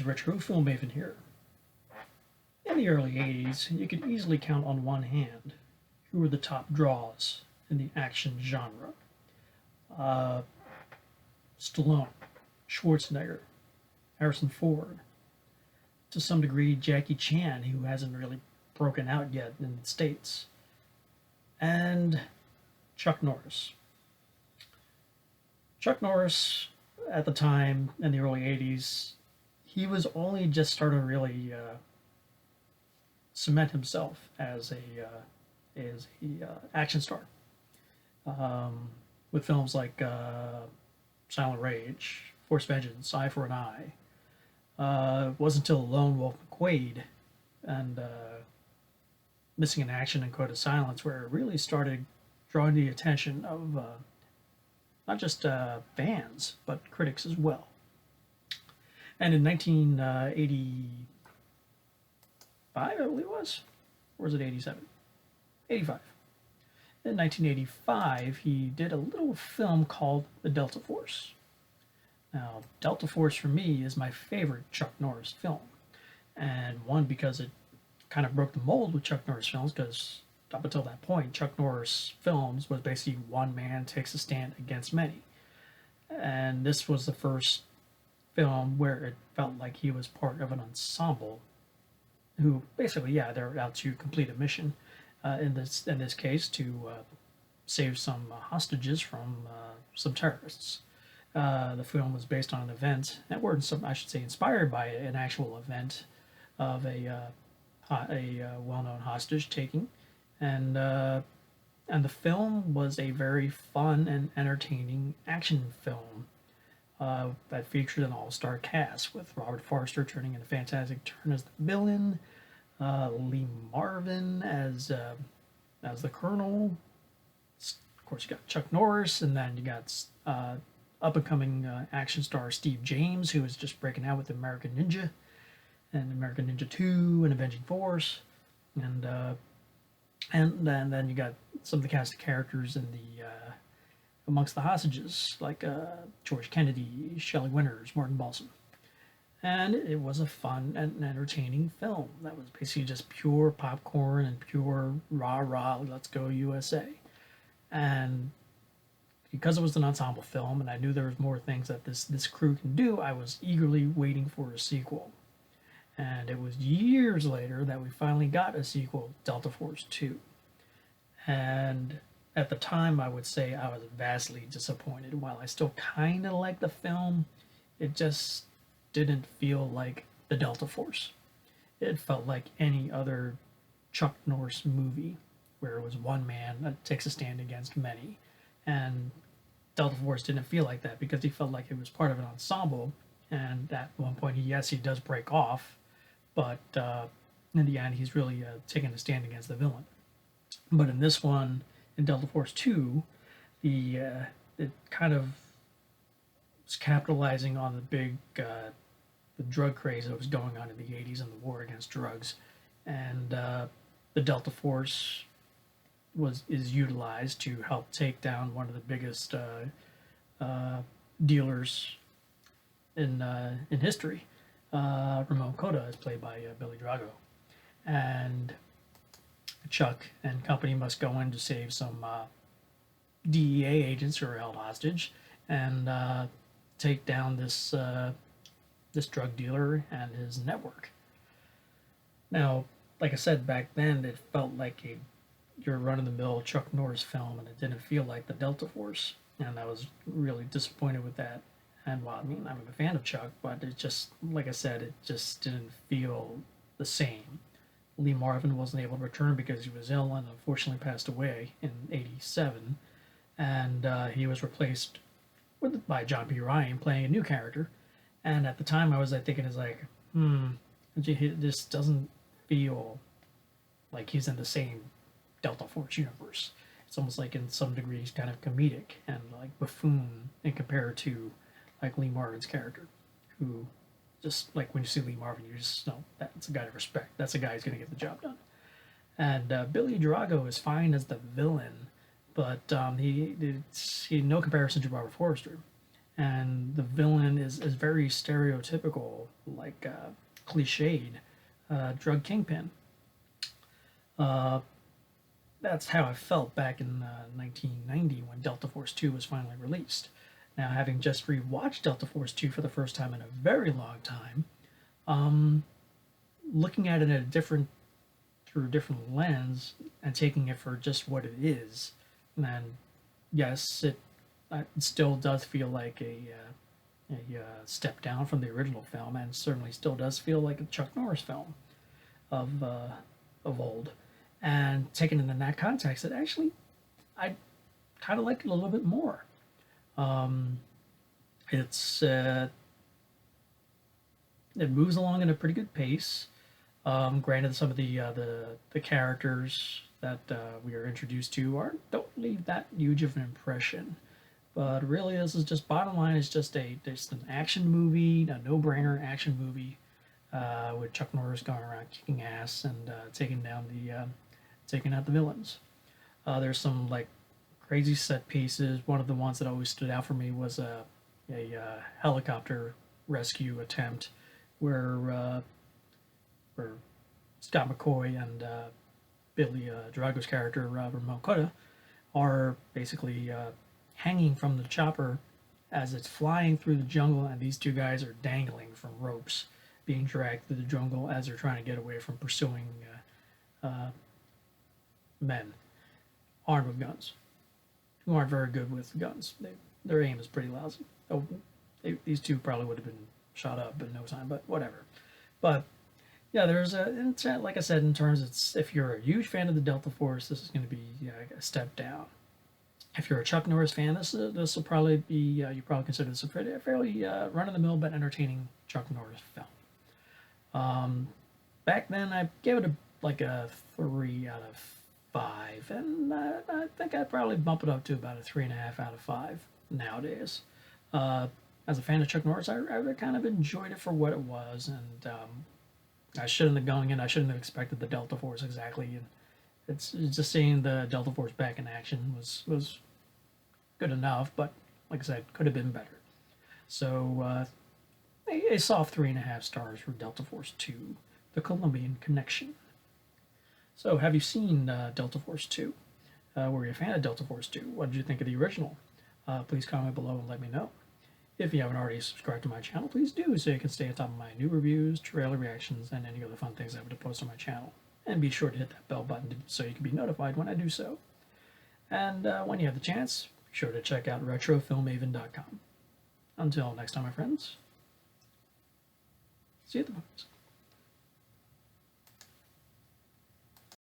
guys, Retro Filmmaven here. In the early 80s, you could easily count on one hand who were the top draws in the action genre. Uh, Stallone, Schwarzenegger, Harrison Ford, to some degree Jackie Chan, who hasn't really broken out yet in the States, and Chuck Norris. Chuck Norris, at the time in the early 80s, he was only just starting to really cement himself as a action star with films like Silent Rage, Force Vengeance, Eye for an Eye. It wasn't until Lone Wolf McQuade and Missing in Action and Code of Silence where it really started drawing the attention of not just fans but critics as well. And in 1985, I believe it was, or was it 87? 85. In 1985, he did a little film called The Delta Force. Now, Delta Force for me is my favorite Chuck Norris film. And one, because it kind of broke the mold with Chuck Norris films, because up until that point, Chuck Norris films was basically one man takes a stand against many. And this was the first film where it felt like he was part of an ensemble who basically, yeah, they're out to complete a mission. In this case, to save some hostages from some terrorists. The film was based on an event, I should say, inspired by an actual event of a well-known hostage taking, and the film was a very fun and entertaining action film that featured an all-star cast with Robert Forster turning in a fantastic turn as the villain, Lee Marvin as the Colonel. Of course, you got Chuck Norris, and then you got up-and-coming action star Steve James, who was just breaking out with American Ninja and American Ninja 2 and Avenging Force, and then you got some of the cast of characters in the amongst the hostages, like George Kennedy, Shelley Winters, Morton Balsam. And it was a fun and entertaining film that was basically just pure popcorn and pure rah-rah, let's go USA. And because it was an ensemble film and I knew there was more things that this crew can do, I was eagerly waiting for a sequel. And it was years later that we finally got a sequel, Delta Force 2. And at the time, I would say I was vastly disappointed. While I still kind of liked the film, it just didn't feel like the Delta Force. It felt like any other Chuck Norris movie where it was one man that takes a stand against many. And Delta Force didn't feel like that because he felt like it was part of an ensemble. And at one point, he does break off, but in the end, he's really taking a stand against the villain. But in this one, in Delta Force 2, it kind of was capitalizing on the big the drug craze that was going on in the 80s and the war against drugs. And the Delta Force is utilized to help take down one of the biggest dealers in history. Ramon Cota is played by Billy Drago. And Chuck and company must go in to save some DEA agents who are held hostage and take down this drug dealer and his network. Now, like I said, back then it felt like your run-of-the-mill Chuck Norris film, and it didn't feel like the Delta Force, and I was really disappointed with that. And while I'm a fan of Chuck, but it just, like I said, it just didn't feel the same. Lee Marvin wasn't able to return because he was ill and unfortunately passed away in '87, and he was replaced by John P. Ryan playing a new character. And at the time, I was thinking, this doesn't feel like he's in the same Delta Force universe. It's almost like in some degrees kind of comedic and like buffoon in compared to like Lee Marvin's character, who just like when you see Lee Marvin, you just know that's a guy to respect. That's a guy who's going to get the job done. And Billy Drago is fine as the villain, but he no comparison to Robert Forster. and the villain is very stereotypical, like cliched drug kingpin. Uh, that's how I felt back in 1990 when Delta Force 2 was finally released. Now, having just rewatched Delta Force 2 for the first time in a very long time, um, looking at it through a different lens and taking it for just what it is, then yes, it still does feel like a step down from the original film, and certainly still does feel like a Chuck Norris film of old. And taken in that context, it actually I kind of liked it a little bit more. Um, it's it moves along in a pretty good pace. Granted, some of the characters that we are introduced to don't leave that huge of an impression. But really, this is just bottom line is just an action movie, a no-brainer action movie with Chuck Norris going around kicking ass and taking out the villains. There's some like crazy set pieces. One of the ones that always stood out for me was a helicopter rescue attempt where Scott McCoy and Billy Drago's character Ramon Cota are basically hanging from the chopper as it's flying through the jungle, and these two guys are dangling from ropes, being dragged through the jungle as they're trying to get away from pursuing men armed with guns who aren't very good with guns. Their aim is pretty lousy. Oh, these two probably would have been shot up in no time, but whatever. But yeah, like I said, in terms, if you're a huge fan of the Delta Force, this is going to be a step down. If you're a Chuck Norris fan, this will probably be you probably consider this a fairly run-of-the-mill but entertaining Chuck Norris film. Back then, I gave it a 3 out of 5, and I think I'd probably bump it up to about a 3.5 out of 5 nowadays. As a fan of Chuck Norris, I kind of enjoyed it for what it was, and I shouldn't have gone in. I shouldn't have expected the Delta Force exactly, and it's just seeing the Delta Force back in action was good enough, but like I said, could have been better. So a soft 3.5 stars for Delta Force 2, The Colombian Connection. So, have you seen Delta Force 2? Were you a fan of Delta Force 2? What did you think of the original? Please comment below and let me know. If you haven't already subscribed to my channel, please do so you can stay on top of my new reviews, trailer reactions, and any other fun things I have to post on my channel. And be sure to hit that bell button so you can be notified when I do so. And when you have the chance, be sure to check out retrofilmmaven.com. Until next time, my friends, see you at the movies.